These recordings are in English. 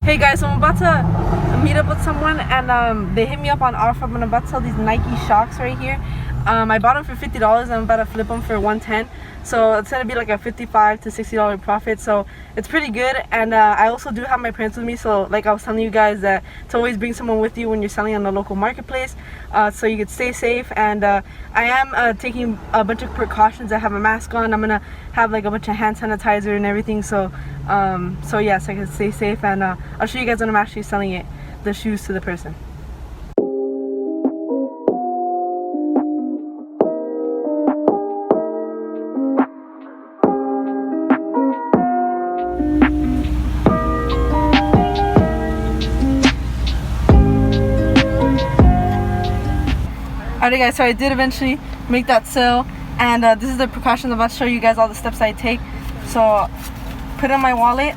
Hey guys, so I'm about to meet up with someone, and they hit me up on offer. I'm about to sell these Nike Shocks right here. I bought them for $50 and I'm about to flip them for $110. So it's gonna be like a $55 to $60 profit. So it's pretty good. And I also do have my parents with me. So like I was telling you guys, that to always bring someone with you when you're selling on the local marketplace, so you could stay safe. And I am taking a bunch of precautions. I have a mask on. I'm gonna have like a bunch of hand sanitizer and everything. So yes, I can stay safe. And I'll show you guys when I'm actually selling the shoes to the person. Alright guys, so I did eventually make that sale, and this is the precautions. I'm about to show you guys all the steps I take. So put in my wallet,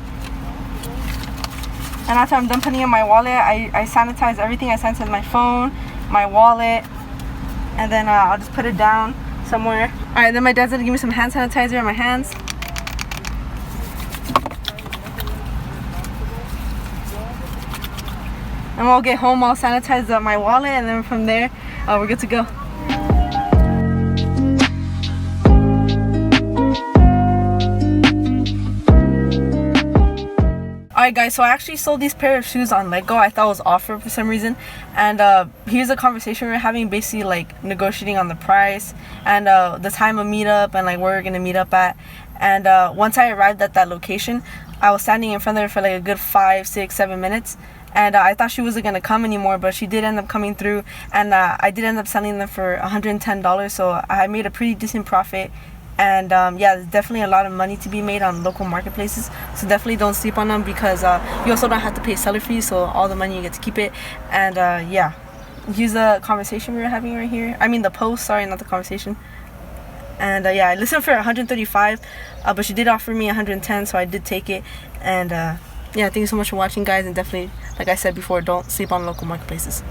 and after I'm done putting in my wallet, I sanitize everything. I sanitize my phone, my wallet, and then I'll just put it down somewhere. Alright, then my dad's gonna give me some hand sanitizer in my hands. And when I'll get home, I'll sanitize my wallet, and then from there, we're good to go. Alright guys, so I actually sold these pair of shoes on Lego. I thought it was offer for some reason, and here's a conversation we were having, basically like negotiating on the price and the time of meetup and like where we're gonna meet up at. And once I arrived at that location, I was standing in front of her for like a good 5, 6, 7 minutes. And I thought she wasn't going to come anymore, but she did end up coming through, and I did end up selling them for $110, so I made a pretty decent profit. And yeah, there's definitely a lot of money to be made on local marketplaces, so definitely don't sleep on them, because you also don't have to pay seller fees, so all the money you get to keep it. And yeah, here's the conversation we were having right here. I mean the post, sorry, not the conversation. And yeah, I listened for $135, but she did offer me $110, so I did take it. And yeah, thank you so much for watching guys, and definitely, like I said before, don't sleep on local marketplaces.